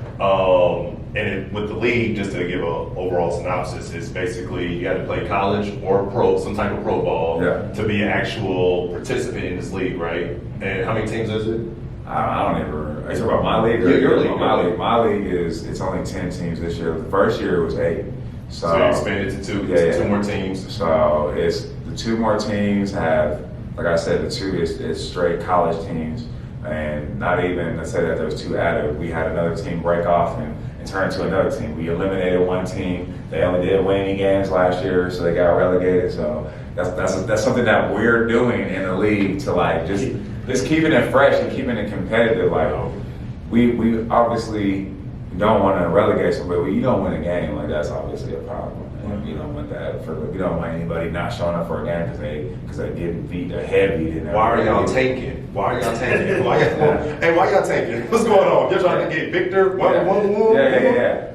With the league, just to give an overall synopsis, is basically you had to play college or pro, some type of pro ball, to be an actual participant in this league, right? And how many teams is it? I don't ever. Are you talking about my league? Your league. My league. My league it's only 10 teams this year. The first year it was 8. So you expanded to 2. Two more teams. So it's the 2 more teams have, like I said, the 2 is straight college teams, and not even let's say that there was 2 added. We had another team break off and turn to another team. We eliminated one team. They only did win any games last year, so they got relegated. So that's something that we're doing in the league to like just keeping it fresh and keeping it competitive. Like we obviously don't want to relegate somebody. You don't win a game, like that's obviously a problem. And you don't want that. You don't want anybody not showing up for a game because they getting beat, they're heavy. Why are y'all tanking? Why y'all tanking? What's going on? You're trying to get Victor? Yeah.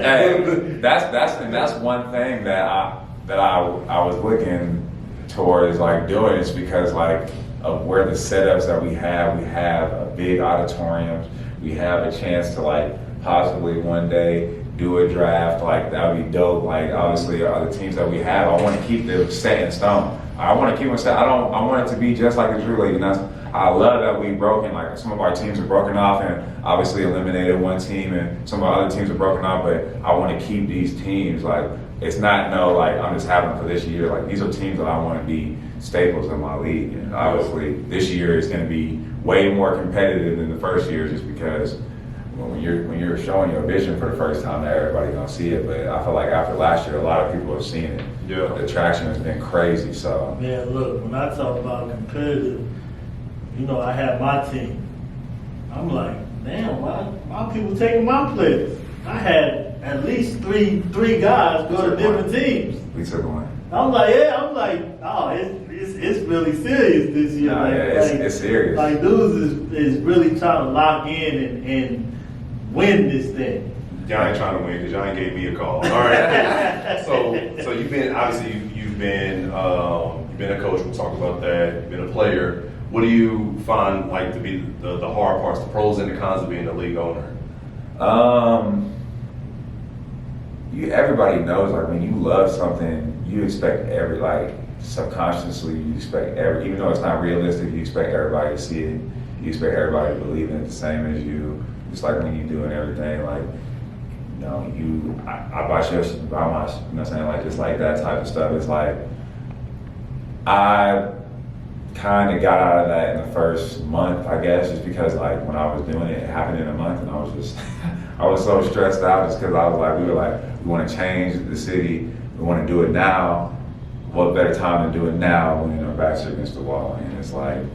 Hey, that's one thing that I was looking towards like doing is because like of where the setups that we have a big auditorium. We have a chance to like possibly one day do a draft, like that would be dope. Like obviously the teams that we have, I want to keep them set in stone. I want to keep them set. I want it to be just like the Drew League. And I love that we've broken, like some of our teams are broken off and obviously eliminated one team and some of our other teams are broken off, but I want to keep these teams like, it's not like I'm just having for this year. Like these are teams that I want to be staples in my league. And obviously this year is going to be way more competitive than the first year just because when you're showing your vision for the first time, everybody's gonna see it. But I feel like after last year, a lot of people have seen it. Yeah. The traction has been crazy. So man, look, when I talk about competitive, I have my team. I'm like, damn, why people taking my players? I had at least three guys go to different teams. we took one. I'm like, oh, it's really serious this year. Nah, like, yeah, it's serious. Like dudes is really trying to lock in and win this thing. Y'all ain't trying to win because y'all ain't gave me a call. All right. So you've been obviously you've been a coach. We'll talk about that. You've been a player. What do you find like to be the hard parts, the pros and the cons of being a league owner? Everybody knows, like, when you love something, you expect subconsciously, you expect even though it's not realistic, you expect everybody to see it. You expect everybody to believe in it the same as you. Just like when you're doing everything, like, I buy shirts, buy my, you know what I'm saying, like, just like that type of stuff. It's like, I kind of got out of that in the first month, I guess, just because, like, when I was doing it, it happened in a month, and I was just, I was so stressed out just because I was like, we want to change the city, we want to do it now. What better time to do it now when our backs are against the wall? And it's like,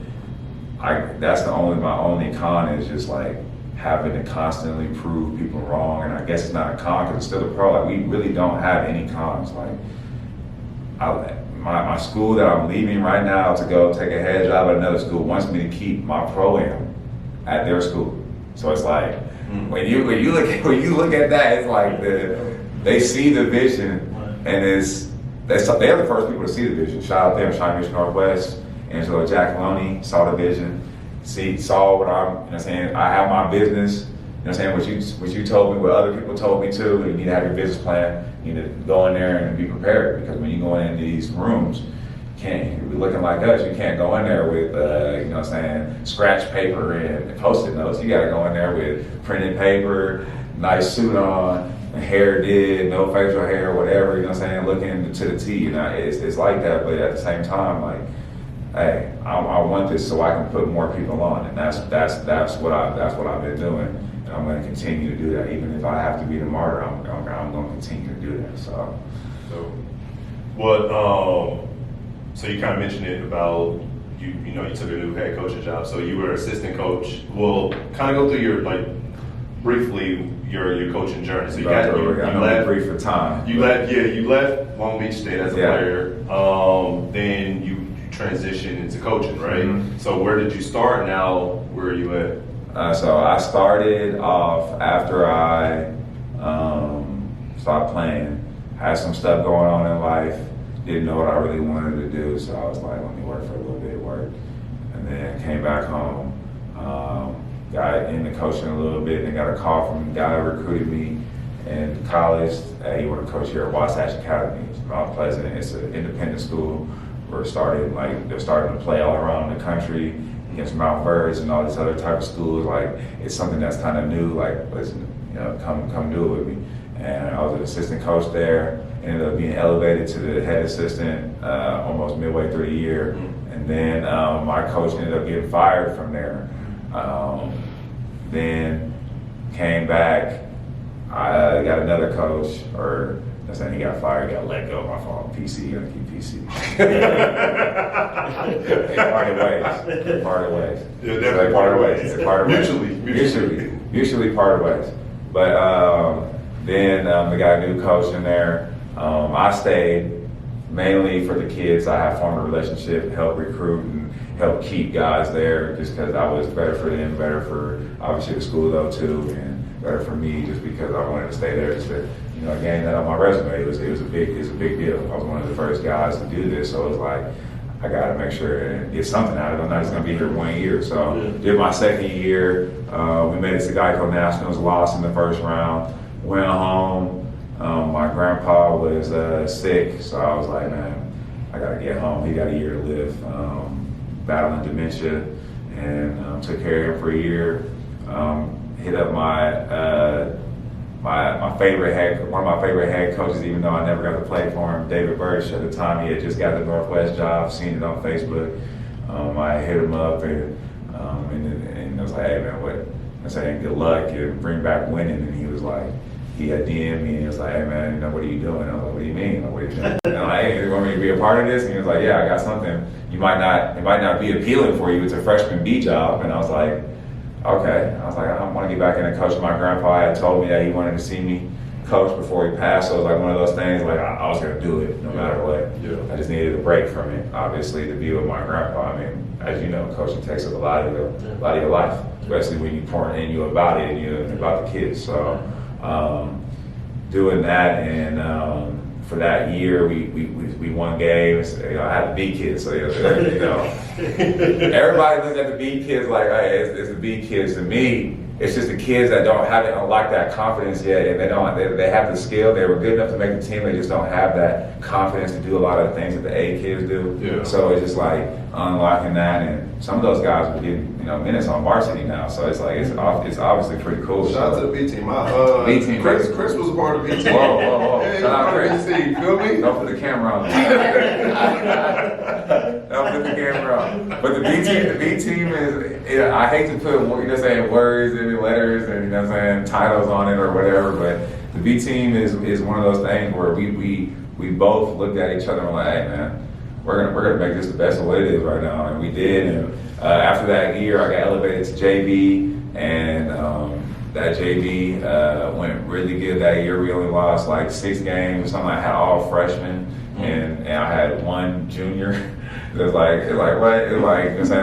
that's my only con is just like having to constantly prove people wrong. And I guess it's not a con because it's still a pro. Like, we really don't have any cons. Like, my school that I'm leaving right now to go take a head job at another school wants me to keep my pro-am at their school. So it's like, when you look at that, it's like they see the vision, and they're the first people to see the vision. Shout out them, China Mission Northwest, Angelo Jackaloni saw the vision, saw what I'm, you know what I'm saying, I have my business, you know what I'm saying, what you told me, what other people told me too. You need to have your business plan, you need to go in there and be prepared, because when you go into these rooms, you're looking like us, you can't go in there with, you know what I'm saying, scratch paper and Post-it notes. You gotta go in there with printed paper, nice suit on, hair did, no facial hair, whatever, you know what I'm saying, looking to the T. It's like that, but at the same time, like, hey, I want this so I can put more people on, and that's what I've been doing, and I'm going to continue to do that. Even if I have to be the martyr, I'm going to continue to do that. So you kind of mentioned it about you took a new head coaching job, so you were assistant coach. Well, kind of go through your briefly your coaching journey. So you left brief for time. You left Long Beach State as a player. Then you transitioned into coaching, right? Mm-hmm. So where did you start? Now where are you at? So I started off after I stopped playing. Had some stuff going on in life. Didn't know what I really wanted to do, so I was like, let me work for a little bit, and then came back home. Got into coaching a little bit, and got a call from a guy who recruited me in college. He wanted to coach here at Wasatch Academy. It's Mount Pleasant. It's an independent school. They're starting to play all around the country against Mount Verge and all these other type of schools. Like, it's something that's kind of new. Like, listen, come do it with me. And I was an assistant coach there. Ended up being elevated to the head assistant almost midway through the year. And then my coach ended up getting fired from there. Then came back. I got another coach, or that's saying he got fired, got let go. My fault. PC, gotta keep PC. Parted ways. Yeah, definitely parted ways. Mutually parted ways. But then we got a new coach in there. I stayed mainly for the kids. I have formed a relationship, help recruit, and help keep guys there, just because I was better for them, better for obviously the school though too, and better for me just because I wanted to stay there. Just to, gain that on my resume. It was a big deal. I was one of the first guys to do this, so it was like, I got to make sure and get something out of it. I'm not just going to be here 1 year. So did my second year. We made it to Geico Nationals, lost in the first round. Went home. My grandpa was sick, so I was like, man, I got to get home. He got a year to live, battling dementia, and took care of him for a year. Hit up one of my favorite head coaches, even though I never got to play for him, David Burch. At the time, he had just got the Northwest job, seen it on Facebook. I hit him up and I was like, hey man, what? I said, good luck and bring back winning. And he was like, he had DM'd me and he was like, hey man, what are you doing? I was like, what do you mean? Like, what are you doing? And I'm like, hey, you want me to be a part of this? And he was like, yeah, I got something. It might not be appealing for you. It's a freshman B job. And I was like, okay. I was like, I want to get back into coaching. My grandpa had told me that he wanted to see me coach before he passed, so it was like one of those things, like I was gonna do it no matter what. Yeah. I just needed a break from it, obviously, to be with my grandpa. I mean, as you know, coaching takes up a lot of your life, especially when you're pouring in you about it and you about the kids. So doing that, and for that year, we won games. You know, I had the B kids, so you know, everybody looks at the B kids like, hey, it's the B kids. To me, it's just the kids that haven't unlocked that confidence yet, and they have the skill. They were good enough to make the team. They just don't have that confidence to do a lot of the things that the A kids do. Yeah. So it's just like unlocking that, and some of those guys are getting minutes on varsity now. So it's like it's obviously pretty cool. Shout out to the B team. B team. Chris was a part of the B team. Whoa. Hey, Shout out Chris. Chris. You feel me? Don't put the camera on. Don't put the camera on. But the B team is, I hate to put, words and letters and, titles on it or whatever, but the B team is one of those things where we both looked at each other and were like, hey man, we're gonna make this the best of what it is right now, and we did. And after that year, I got elevated to JV, and that JV went really good that year. We only lost like 6 games or something. I had all freshmen, and I had 1 junior. It was like what? It was like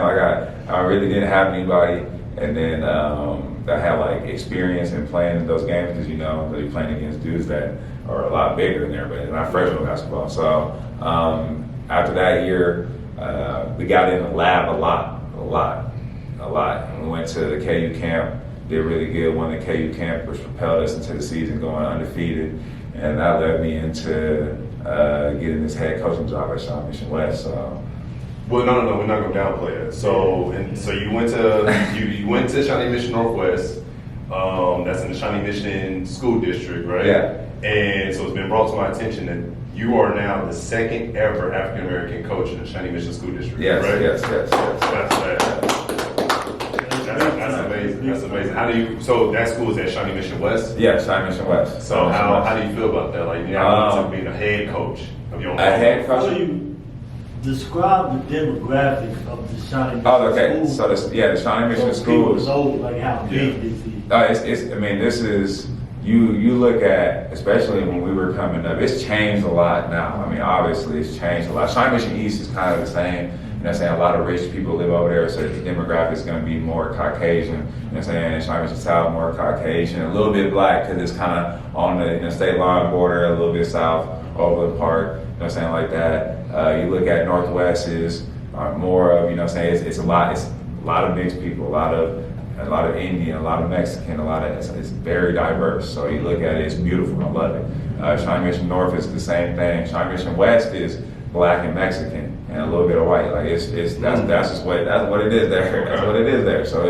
I really didn't have anybody, and then I had like experience in playing in those games because you're playing against dudes that are a lot bigger than there, but not freshman basketball. So after that year, we got in the lab a lot. And we went to the KU camp, did really good, won the KU camp, which propelled us into the season going undefeated, and that led me into getting this head coaching job at Shawnee Mission West. So. Well, no, we're not gonna downplay it. So you went to Shawnee Mission Northwest. That's in the Shawnee Mission School District, right? Yeah. And so it's been brought to my attention that you are now the second ever African American coach in the Shawnee Mission School District. Yes, right? yes. That's amazing. That's amazing. How do you? So that school is at Shawnee Mission West. Yeah, Shawnee Mission West. So how do you feel about that? Like now being a head coach of your own. A head How coach. do you describe the demographic of the Shawnee Mission Oh, okay. School? So the Shawnee Mission So schools. people know like how big this is. This is you look at, especially when we were coming up, it's changed a lot now. I mean, obviously it's changed a lot. Shawnee Mission East is kind of the same. A lot of rich people live over there, so the demographic is going to be more Caucasian. Shawnee Mission South more Caucasian, a little bit black because it's kind of on the state line border, a little bit south over the park. Like that. You look at Northwest is more of it's a lot of mixed people, a lot of Indian, a lot of Mexican, it's very diverse. So you look at it, it's beautiful. I love it. Shawnee Mission North is the same thing. Shawnee Mission West is black and Mexican and a little bit of white. Like that's what it is there. That's what it is there. So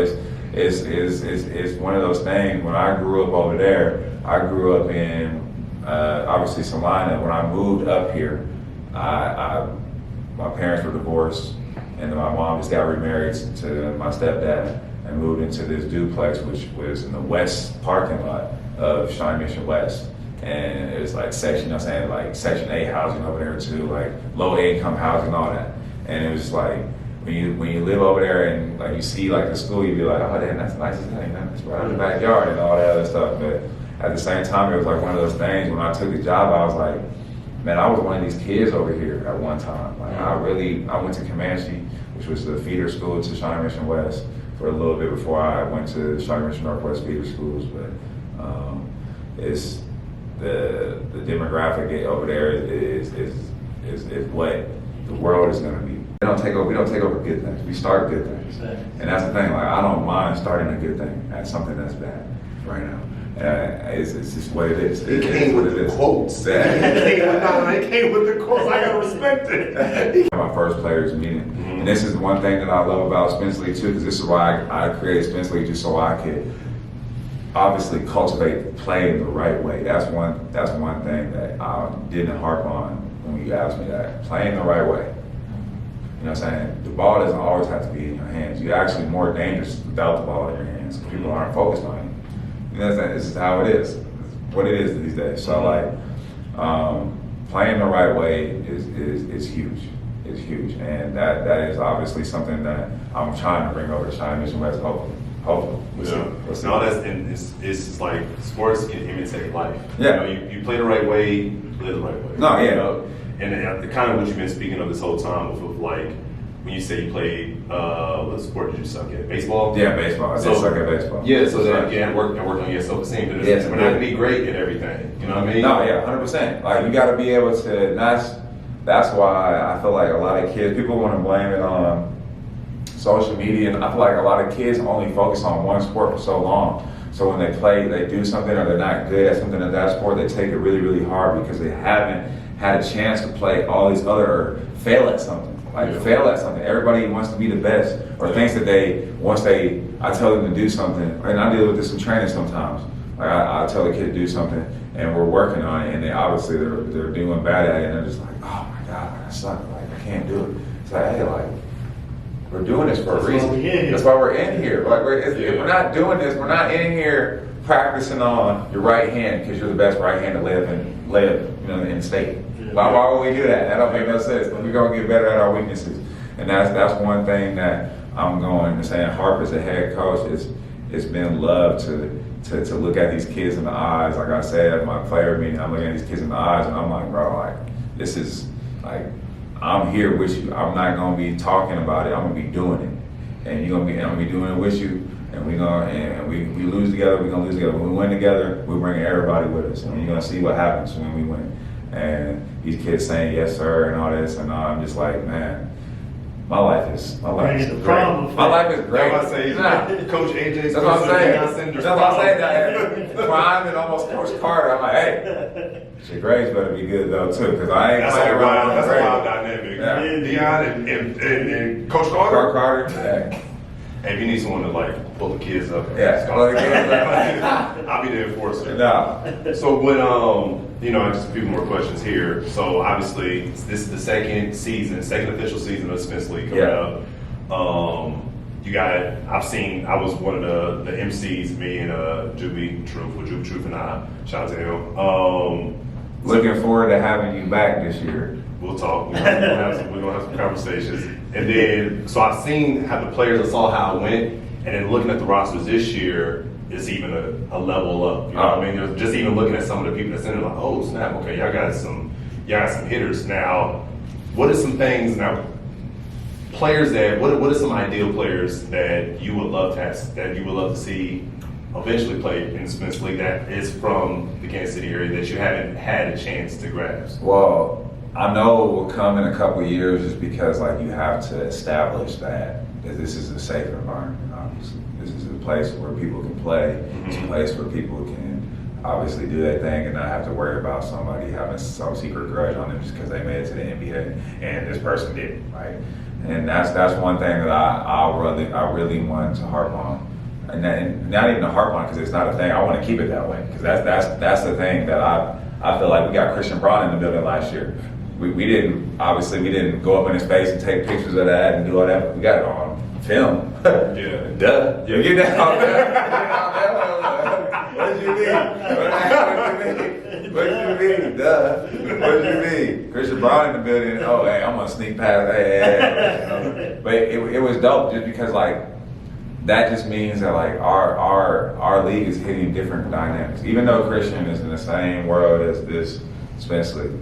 it's one of those things. When I grew up over there, I grew up in obviously Salina. When I moved up here, my parents were divorced, and my mom just got remarried to my stepdad and moved into this duplex, which was in the west parking lot of Shawnee Mission West. And it was like Section A housing over there too, like low income housing, all that. And it was just like when you live over there and like you see like the school, you be like, oh damn, that's nice as hell, that's right in the backyard and all that other stuff. But at the same time, it was like one of those things. When I took the job, I was like, man, I was one of these kids over here at one time. Like I went to Comanche, which was the feeder school to Shawnee Mission West, for a little bit before I went to Shawnee Mission Northwest feeder schools. But it's the demographic over there is what the world is going to be. We don't take over good things. We start good things, and that's the thing. Like I don't mind starting a good thing at something that's bad right now. It's just what it is. It came with the quotes. It came with the quotes. I gotta respect it. My first players meeting, and this is one thing that I love about Spence League too, because this is why I created Spence League, just so I could obviously cultivate playing the right way. That's one thing that I didn't harp on when you asked me that. Playing the right way. You know what I'm saying? The ball doesn't always have to be in your hands. You're actually more dangerous without the ball in your hands. People aren't focused on it. You know what I'm saying? This is how it is. It's what it is these days. So like, playing the right way is huge. It's huge, and that is obviously something that I'm trying to bring over to Shawnee Mission West. Hopefully, Hopefully. We'll see. Yeah. We'll see. No, it's like sports can imitate life. Yeah. You play the right way, play the right way. No, yeah. You know? And the kind of what you've been speaking of this whole time with like when you say you played, what sport did you suck at? Baseball? Yeah, baseball. I did suck at baseball. Yeah, so that you work on your self-esteem. But Yes, we're not gonna be great at everything. You know what I mean? No, yeah, 100%. Like you got to be able to. That's why I feel like a lot of kids, people want to blame it on social media, and I feel like a lot of kids only focus on one sport for so long. So when they do something or they're not good at something in that sport, they take it really, really hard because they haven't had a chance to play all these other or fail at something. Fail at something. Everybody wants to be the best, or thinks that I tell them to do something, and I deal with this in training sometimes. Like I tell a kid to do something, and we're working on it, and obviously they're doing bad at it, and they're just like, oh my God, I suck. Like I can't do it. It's like, hey, like we're doing this for a reason. That's why we're in here. Like if we're not doing this, we're not in here practicing on your right hand because you're the best right hand to live, in the state. Why would we do that? That don't make no sense. We're gonna get better at our weaknesses, and that's one thing that I'm going to say. Harp as a head coach, it's been love to look at these kids in the eyes. Like I said at my player meeting, I'm looking at these kids in the eyes, and I'm like, bro, like this is like I'm here with you. I'm not gonna be talking about it. I'm gonna be doing it, and I'm gonna be doing it with you. And we lose together. We're gonna lose together. When we win together, we bring everybody with us, and you're gonna see what happens when we win. And these kids saying yes sir and all this, and I'm just like, man, my life is great. My life is great. That's what I say. Coach AJ. That's what I'm saying. That's what I'm saying. Prime and almost Coach Carter. I'm like, hey, your grades better be good though too, because I ain't playing around. That's a wild dynamic. Yeah. Deion and Coach Carter. Carter. Yeah. Hey, if you need someone to like pull the kids up, Yeah. I'll be the enforcer. No. So when just a few more questions here. So obviously this is the second official season of the Spence League coming up. I was one of the MCs, me and Jooby Truth and I, shout out to him. Looking forward to having you back this year. We'll talk. We're gonna have some conversations. And then, so I've seen how the players, I saw how it went, and then looking at the rosters this year, it's even a level up. You know what I mean? Just even looking at some of the people that's in it, like, oh snap, okay, y'all got some hitters. Now, what are some things now? Players what are some ideal players that you would love to see eventually play in the Spence League that is from the Kansas City area that you haven't had a chance to grasp? Well, I know it will come in a couple of years just because like you have to establish that this is a safe environment, obviously. This is a place where people can play. Mm-hmm. It's a place where people can obviously do their thing and not have to worry about somebody having some secret grudge on them just because they made it to the NBA and this person didn't, right? And that's one thing that I really want to harp on. And not even to harp on because it's not a thing. I want to keep it that way because that's the thing that I feel like we got Christian Braun in the building last year. We didn't go up in his face and take pictures of that and do all that. We got it on film. Yeah. Duh. You get that on there? What did you mean? What did you mean? Duh. What did you mean? Christian Braun in the building. Oh, hey, I'm gonna sneak past. Hey. But it was dope just because like that just means that like our league is hitting different dynamics. Even though Christian is in the same world as this Spence League.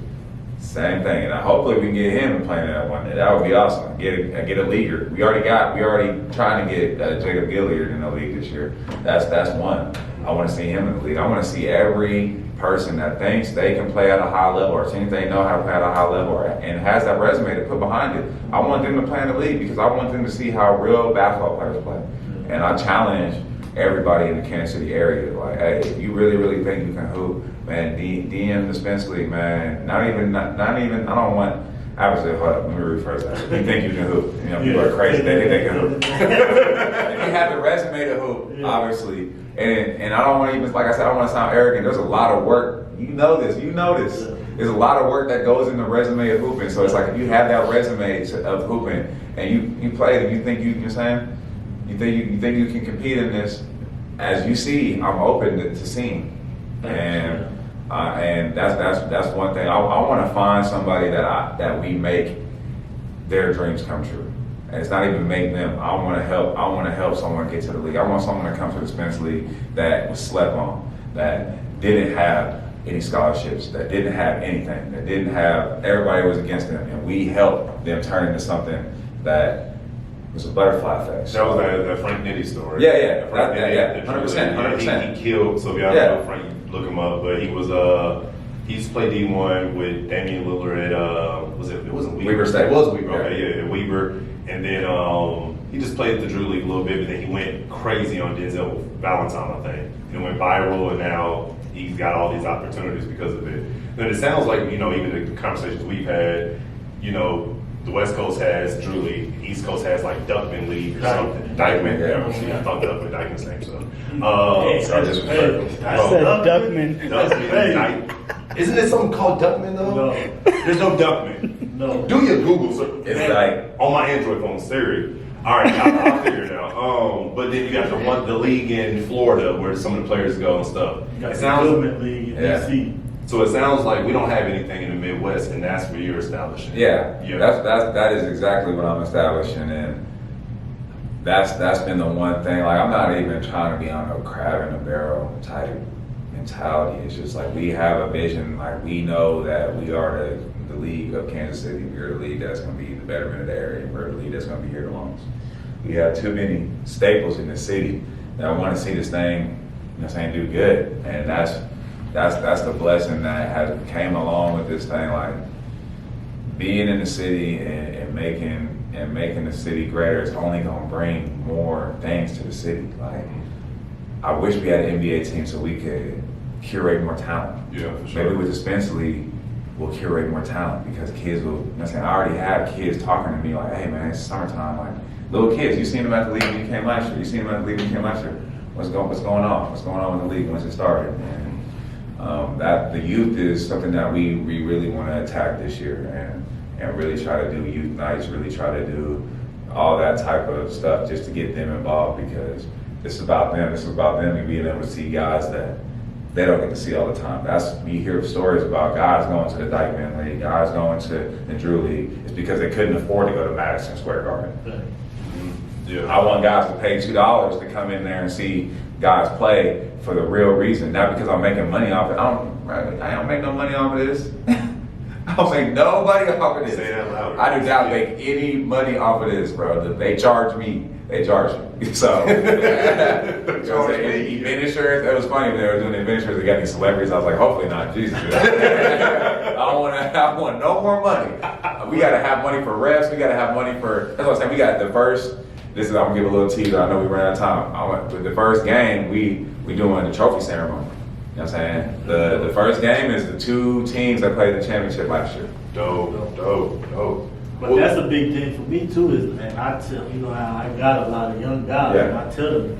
Same thing, and hopefully we can get him playing that one day. That would be awesome. Get a leaguer. We already trying to get Jacob Gilliard in the league this year. That's one. I want to see him in the league. I want to see every person that thinks they can play at a high level or thinks they know how to play at a high level and has that resume to put behind it. I want them to play in the league because I want them to see how real basketball players play. And I challenge everybody in the Kansas City area, like, hey, if you really, really think you can hoop, man, DM the Spence League, man. Not even. I don't want. Obviously, hold up, let me rephrase that. If you think you can hoop, people are crazy. They think they can hoop. If you have the resume to hoop, obviously, and I don't want to even, like I said, I don't want to sound arrogant. There's a lot of work. You know this. There's a lot of work that goes in the resume of hooping. So it's like if you have that resume of hooping and you play it, and you think you can, you think you can compete in this. As you see, I'm open to seeing, and that's one thing. I want to find somebody that we make their dreams come true, And it's not even make them. I want to help. I want to help someone get to the league. I want someone to come to the Spence League that was slept on, that didn't have any scholarships, that didn't have anything, that didn't have, everybody was against them, and we helped them turn into something that was a butterfly effect. That was that Frank Nitti story. Yeah, yeah, That Frank Nitti, 100%, 100%. He killed, so if y'all Yeah. know Frank, look him up, but he was, he used to play D1 with Damian Lillard at, it wasn't Weber. Weber State. It was Weber, Yeah. okay, yeah, at Weber. And then he just played at the Drew League a little bit, but then he went crazy on Denzel Valentine, I think. And it went viral, and now he's got all these opportunities because of it. And it sounds like, even the conversations we've had, the West Coast has Drew League, East Coast has like Duckman League or something. Dykeman, yeah. I thought Duckman, Dykeman's name, so. So I just I said Duckman. Duckman. Isn't it something called Duckman though? No. There's no Duckman. No. Do your Google search. It's like- on my Android phone, Siri. All right, I'll figure it out. But then you got the league in Florida where some of the players go and stuff. You got It the sounds Government League in Yeah. DC. so. It sounds like we don't have anything in the Midwest, and that's where you're establishing. Yeah, that is exactly what I'm establishing, and that's been the one thing. Like, I'm not even trying to be on no crab in a barrel type mentality. It's just like we have a vision. Like, we know that we are the league of Kansas City. We're the league that's going to be the betterment of the area. We're the league that's going to be here the longest. We have too many staples in the city that want to see this thing, do good, and that's the blessing that has came along with this thing. Like, being in the city and making the city greater is only gonna bring more things to the city. Like, I wish we had an NBA team so we could curate more talent. Yeah, for sure. Maybe with the Spence League, we'll curate more talent because kids will. I already have kids talking to me like, "Hey man, it's summertime." Like, little kids, you seen them at the league when you came last year. You seen them at the league when you came last year. What's going on? What's going on with the league once it started? And that the youth is something that we really want to attack this year and really try to do youth nights, really try to do all that type of stuff just to get them involved, because this is about them. This is about them and being able to see guys that they don't get to see all the time. You hear stories about guys going to the Dykeman League, guys going to the Drew League. It's because they couldn't afford to go to Madison Square Garden. Yeah. I want guys to pay $2 to come in there and see guys play for the real reason, not because I'm making money off it. I don't make no money off of this. I don't make nobody off of this. Say that louder. I do not make any money off of this, bro. They charge me. They charge me. So, event insurance. It was funny when they were doing the event insurance. They got these celebrities. I was like, hopefully not. Jesus. I want no more money. We got to have money for refs. We got to have money for. That's what I'm saying. We got the first. I'm gonna give a little teaser. I know we ran out of time. With the first game, we doing the trophy ceremony. You know what I'm saying? The first game is the two teams that played the championship last year. Dope. But that's a big thing for me too. Is, man, I tell I got a lot of young guys, Yeah. and I tell them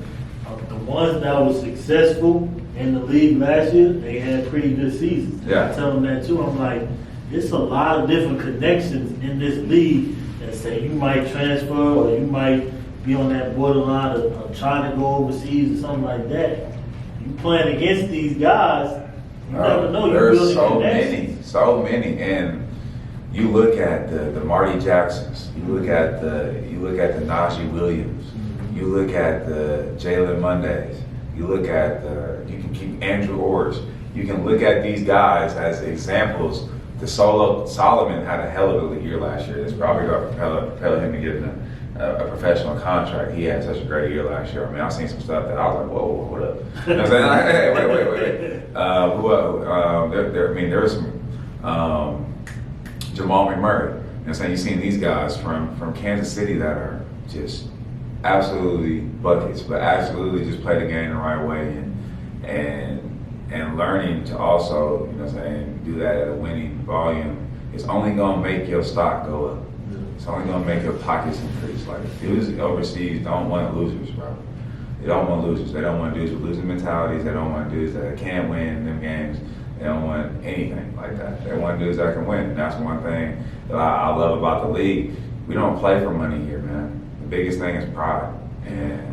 the ones that were successful in the league last year, they had pretty good seasons. And Yeah. I tell them that too. I'm like, there's a lot of different connections in this league that say you might transfer or you might be on that borderline of trying to go overseas or something like that. You playing against these guys, you never know. You're There's building so many, and you look at the Marty Jacksons, you look at the Najee Williams, you look at the Jalen Mondays, you look at you can keep Andrew Orrs. You can look at these guys as examples. Solomon had a hell of a year last year. It's probably going to propel him to get a professional contract. He had such a great year last year. I mean, I've seen some stuff that I was like, whoa, what up? You know what I'm saying? Wait. There was some Jamal McMurray. You know what I'm saying? You've seen these guys from Kansas City that are just absolutely buckets, but absolutely just play the game the right way and learning to also, you know what I'm saying, do that at a winning volume. It's only going to make your stock go up. It's only going to make your pockets increase. Like, dudes overseas don't want losers, bro. They don't want losers. They don't want dudes with losing mentalities. They don't want dudes that can't win them games. They don't want anything like that. They want dudes that can win. And that's one thing that I love about the league. We don't play for money here, man. The biggest thing is pride. And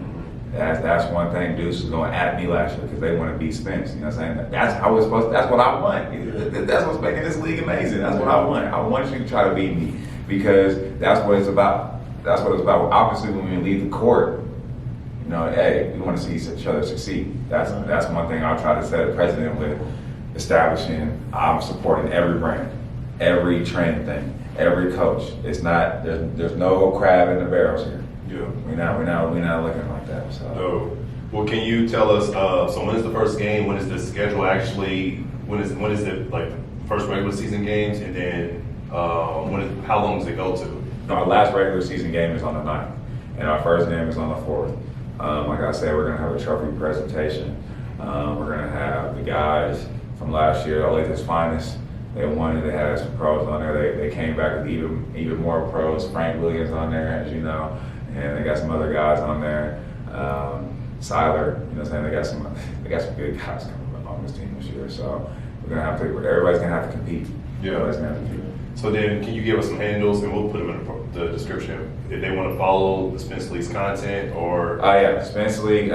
that's one thing dudes was going at me last year because they want to beat Spence. You know what I'm saying? That's how it's supposed to, that's what I want. That's what's making this league amazing. That's what I want. I want you to try to beat me because that's what it's about. that's what it's about. Obviously, when we leave the court, you know, hey, we want to see each other succeed. That's one thing I try to set a precedent with establishing. I'm supporting every brand, every training thing, every coach. It's not there's no crab in the barrels here. Yeah. We're not looking like that. So. No. Well, can you tell us? So when is the first game? When is the schedule actually? When is it like first regular season games, and then how long does it go to? Our last regular season game is on the 9th, and our first game is on the 4th. Like I said, we're going to have a trophy presentation. We're going to have the guys from last year, Olathe's finest. They won it. They had some pros on there. They came back with even more pros. Frank Williams on there, as you know, and they got some other guys on there. Siler, you know what I'm saying? They got some good guys coming on this team this year. So everybody's gonna have to compete. Yeah. Everybody's gonna have to compete. So then, can you give us some handles, and we'll put them in the description if they want to follow the Spence League's content, or Yeah, Spence League.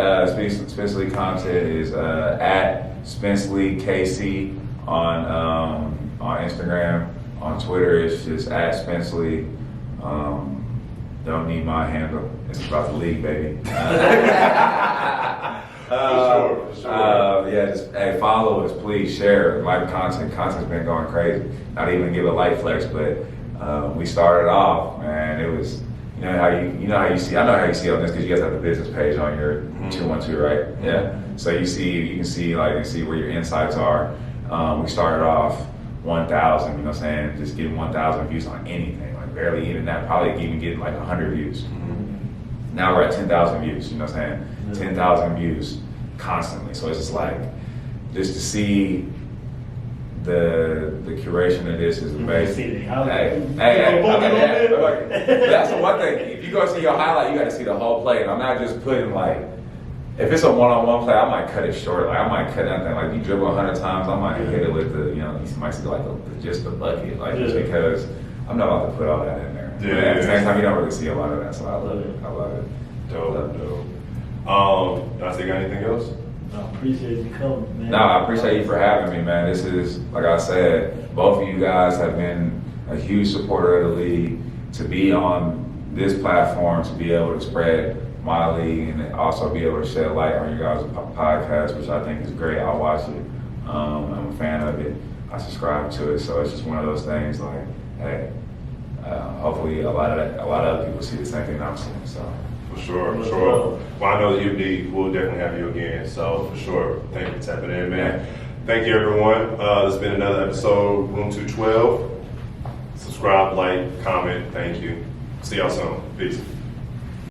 Spence League content is at Spence League KC on Instagram. On Twitter, it's just at Spence League. Don't need my handle. It's about the league, baby. For sure. Yeah, just follow us, please. Share, like content. Content's been going crazy. Not even give a light flex, but we started off, man. It was, you know how you see. I know how you see on this because you guys have the business page on your 212, right? Yeah. So you can see where your insights are. We started off 1,000. You know what I'm saying? Just getting 1,000 views on anything. Like barely even that. Probably even getting like 100 views. Now we're at 10,000 views, you know what I'm saying? 10,000 views constantly. So it's just like, just to see the curation of this is amazing. Hey, that's the one thing. If you go see your highlight, you got to see the whole play. And I'm not just putting like, if it's a one-on-one play, I might cut it short. Like I might cut that thing. Like you dribble 100 times, I might hit it with the, you might see like just the bucket. Like just because I'm not about to put all that in there. Yeah. But at the same time, you don't really see a lot of that, so I love it. I love it. Dope. Does got anything else? I appreciate you coming, man. No, I appreciate you for having me, man. This is, like I said, both of you guys have been a huge supporter of the league. To be on this platform, to be able to spread my league, and also be able to shed light on your guys' podcast, which I think is great. I watch it. I'm a fan of it. I subscribe to it, so it's just one of those things. Like, hey, hopefully a lot of other people see the same thing I'm seeing. So. For sure. Well, I know that we'll definitely have you again. So for sure, thank you for tapping in, man. Thank you, everyone. This has been another episode, Room 212. Subscribe, like, comment. Thank you. See y'all soon. Peace.